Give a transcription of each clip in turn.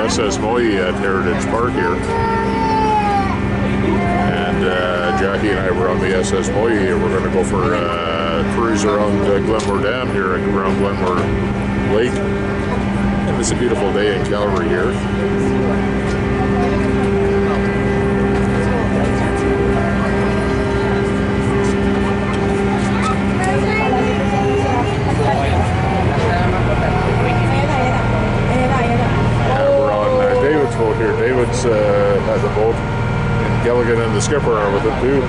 SS Moyie at Heritage Park here. And Jackie and I were on the SS Moyie. We're going to go for a cruise around Glenmore Dam here, around Glenmore Lake. And it's a beautiful day in Calgary here. Boat here. David's has a boat, and Gilligan and the skipper are with it too.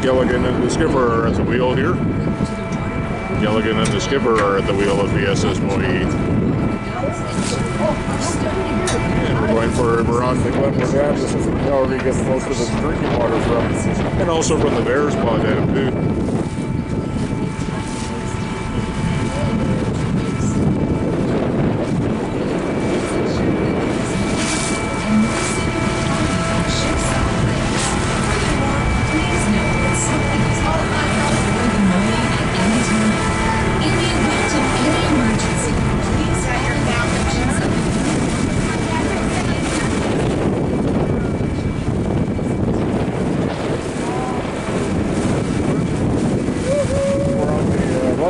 Gilligan and the skipper are at the wheel here. Gilligan and the skipper are at the wheel of the SS Moyie. And we're on the Glenmore Dam. This is where Calgary gets most of its drinking water from. And also from the Bears Pond Dam too.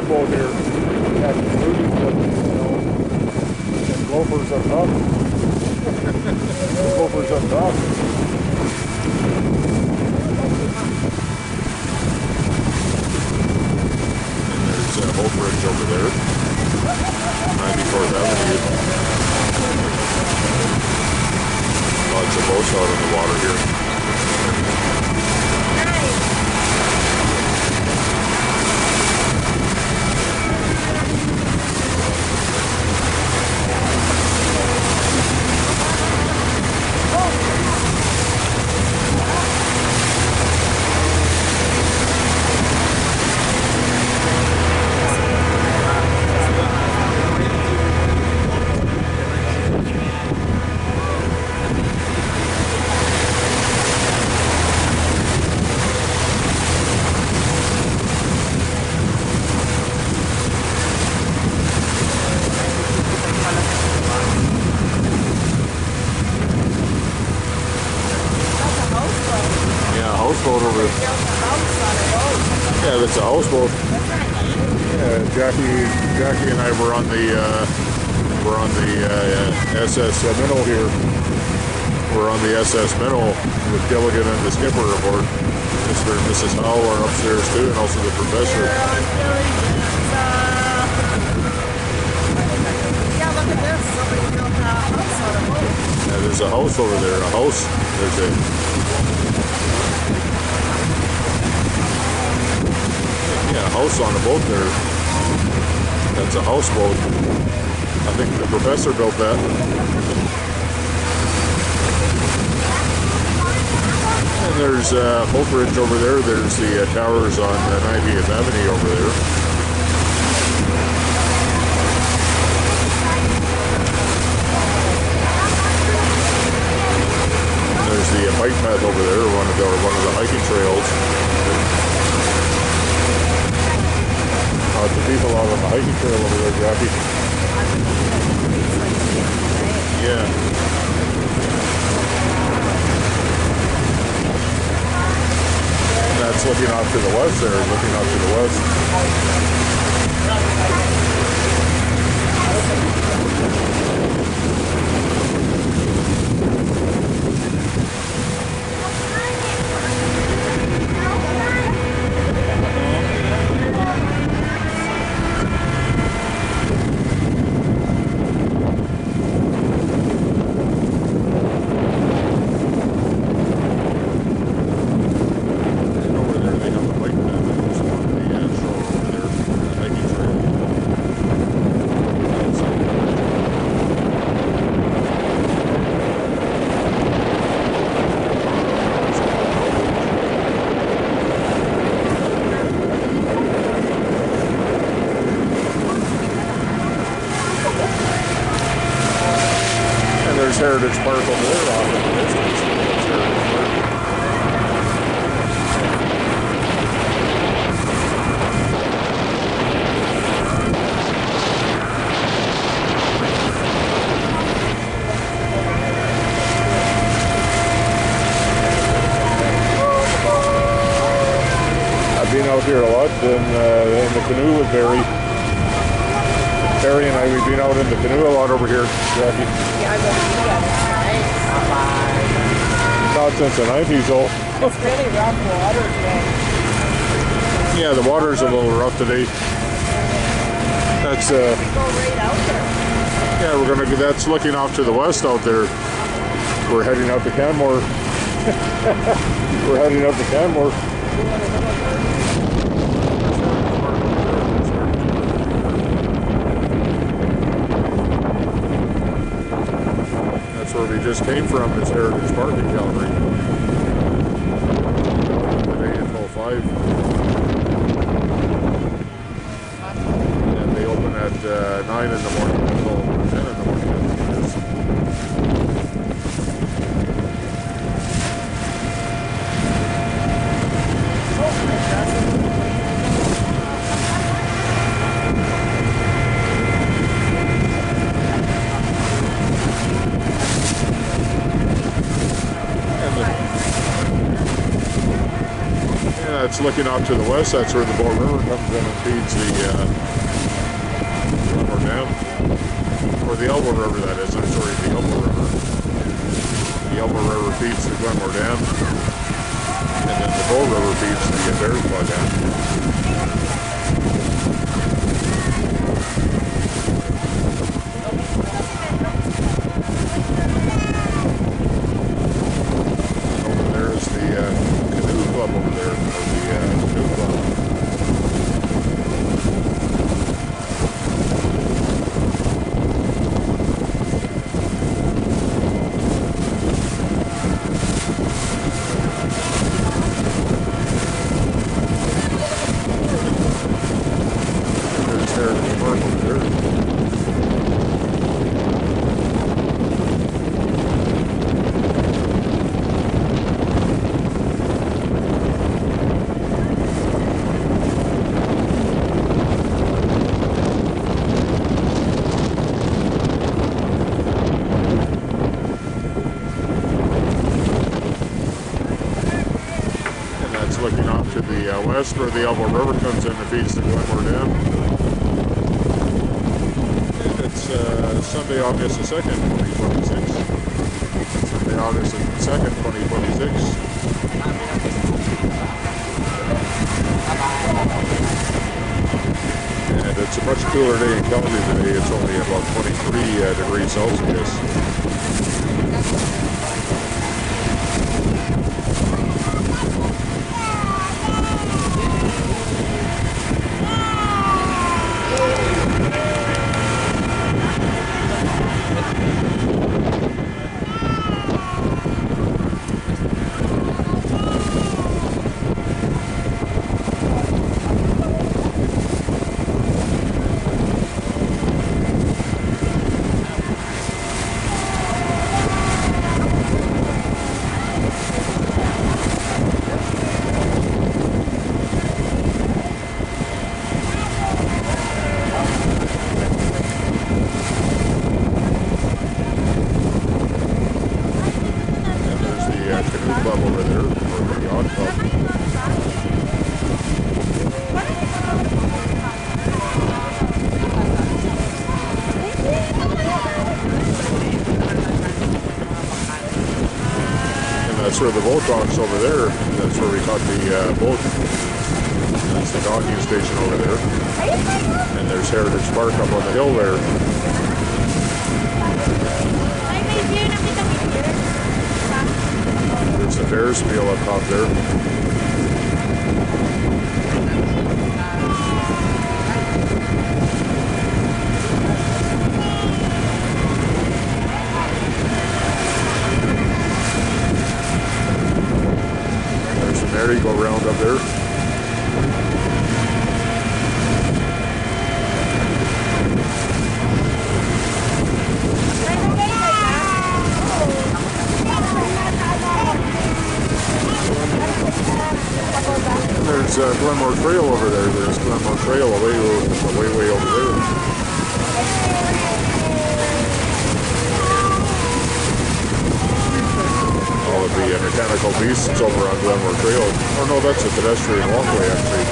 Boat here, and gophers up top. Gophers up top. And there's a boat bridge over there, 94th Avenue. Lots of boats out on the water here. Yeah, that's a houseboat. Yeah, Jackie and I were on the SS Minnow here. We're on the SS Minnow with Gilligan and the skipper aboard. Mr. and Mrs. Howell are upstairs too, and also the professor. Yeah, look at this. Somebody built a house on a boat. Yeah, there's a house over there. A house. There's a. Yeah, a house on a boat there. That's a houseboat. I think the professor built that. And there's a boat bridge over there. There's the towers on 90th Avenue over there. And there's the bike path over there, one of the hiking trails. The people out on the hiking trail over there, Jackie. Yeah. And that's looking off to the west there, looking off to the west. Heritage Park over there off in the distance. That's Heritage Park. I've been out here a lot in the canoe with Barry. Barry and I, we've been out in the canoe a lot over here, Jackie. Yeah, I won't do that. Not since the 90s, though. It's really rough water today. Yeah, the water's a little rough today. That's We go right out there. yeah, we're gonna. That's looking off to the west out there. We're heading out to Canmore. We're heading out to Canmore. That's where we just came from, is Heritage Park in Calgary. Today until 5. And they open at 9 in the morning until 10 in the morning, I think it is. Yeah, it's looking off to the west. That's where the Bow River comes in and feeds the Glenmore Dam. Or the Elbow River, that is. I'm sorry, the Elbow River. The Elbow River feeds the Glenmore Dam. And then the Bow River feeds the Bearspaw Dam. Over there is the canoe club over there, or the canoe club. There's Heritage Park over there. And that's looking off to the west where the Elbow River comes in and feeds the Glenmore Dam. And it's Sunday, August the 2nd, 2026. Sunday, August the 2nd, 2026. And it's a much cooler day in Calgary today. It's only about 23 degrees Celsius. That's where the boat docks over there. That's where we caught the boat. That's the docking station over there. And there's Heritage Park up on the hill there. There's the Ferris wheel up top there. Merry-go-round up there. there's Glenmore Trail over there. There's Glenmore Trail way over there. All of the mechanical beasts over on Glenmore Trail. Oh no, that's a pedestrian walkway actually.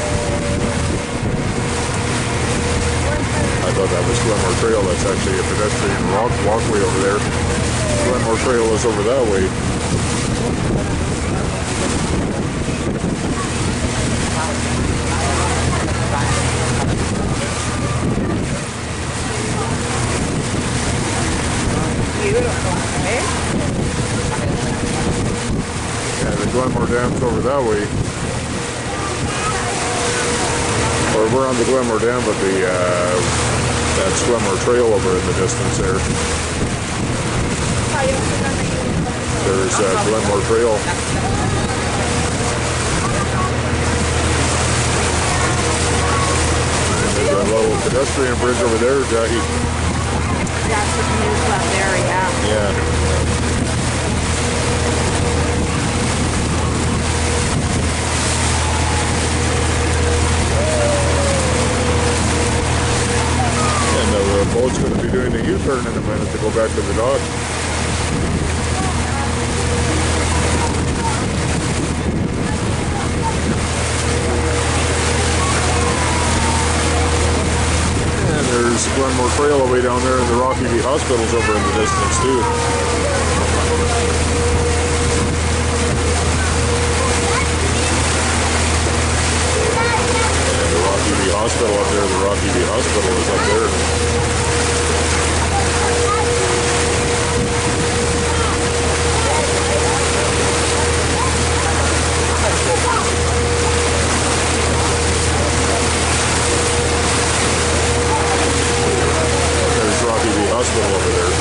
I thought that was Glenmore Trail. That's actually a pedestrian walkway over there. Glenmore Trail is over that way. Beautiful, eh? Yeah, the Glenmore Dam's over that way. Or we're on the Glenmore Dam, but that's Glenmore Trail over in the distance there. There's Glenmore Trail. And there's a little pedestrian bridge over there, Jackie. That's the canoes up there, yeah. Yeah. And the boat's going to be doing a U-turn in a minute to go back to the dock. And there's Glenmore Trail away down there, and the Rocky V Hospital's over in the distance too. And the Rocky V Hospital up there, the Rocky V Hospital is up there. There's Rocky V Hospital over there.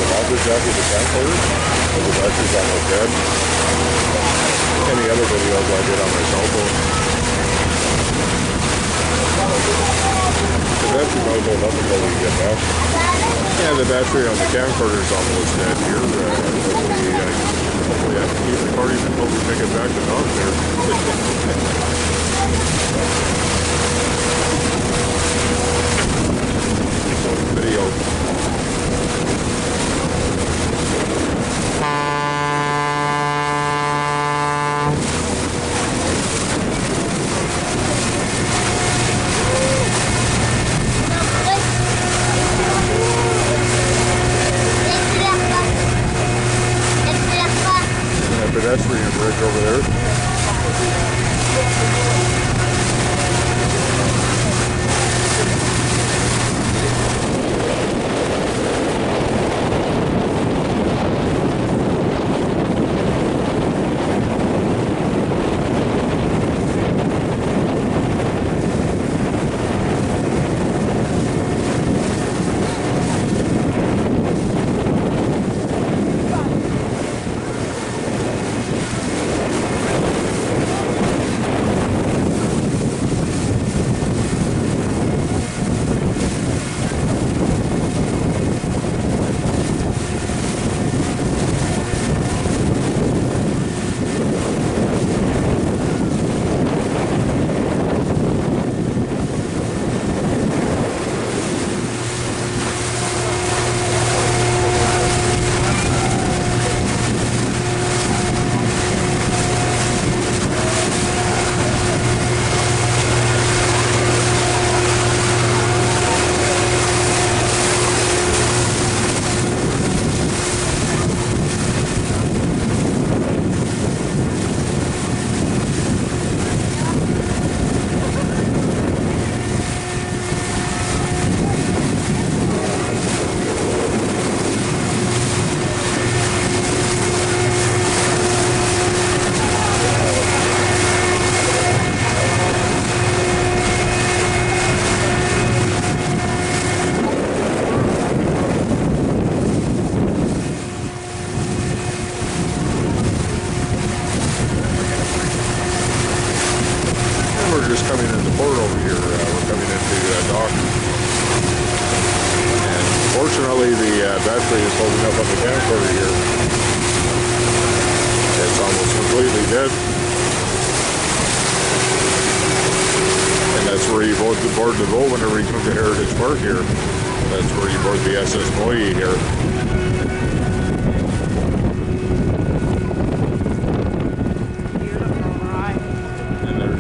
the lumberjacky, the camcorder. The battery's almost dead. Any other videos I did on my cell phone. The battery might hold up until we get back. Yeah, the battery on the camcorder is almost dead here. Hopefully I can keep recording until we make it back to North there. Video. Pedestrian bridge over there. Just coming into the port over here. We're coming into dock. And fortunately, the battery is holding up on the camcorder here. It's almost completely dead. And that's where you board the boat whenever you come to Heritage Park here. That's where you board the SS Moyie here.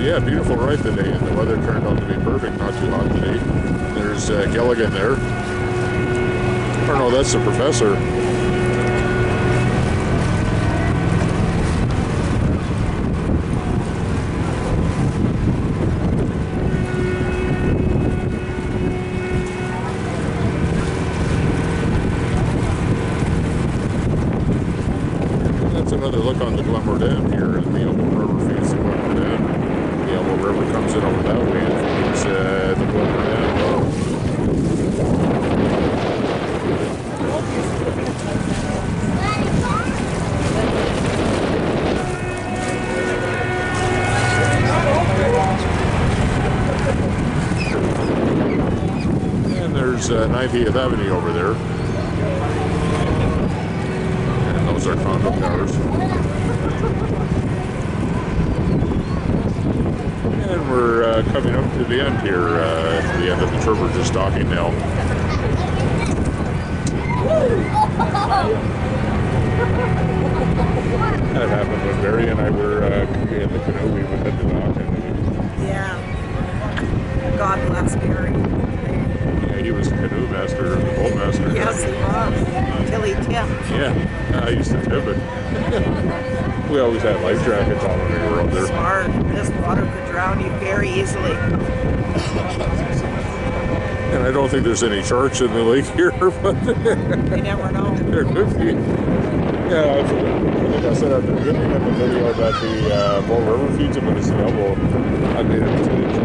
Yeah, beautiful ride today, and the weather turned out to be perfect, not too hot today. There's Gilligan there. Or no, that's the professor. That's another look on the Glenmore Dam here, and the Elbow River feeds the Glenmore Dam. The Elbow River comes in over that way and feeds the Glenmore Dam. And there's 90th Avenue over there. And those are condo towers. And we're coming up to the end here, to the end of the trip. We're just docking now. That happened when Barry and I were in the canoe. We went to the dock. Yeah. God bless Barry. Yeah, he was the canoe master, the boat master. Yes, he was. Till he tipped. Yeah, I used to tip it. We always had life jackets on when we were up there. Smart. This water could drown you very easily. And I don't think there's any sharks in the lake here, but you never know. There could be. Yeah, I think I said at the beginning of the video that the Bow River feeds him in his elbow. I made a mistake.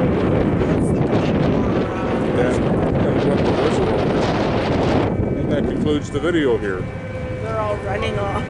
And that concludes concludes the video here. They're all running off.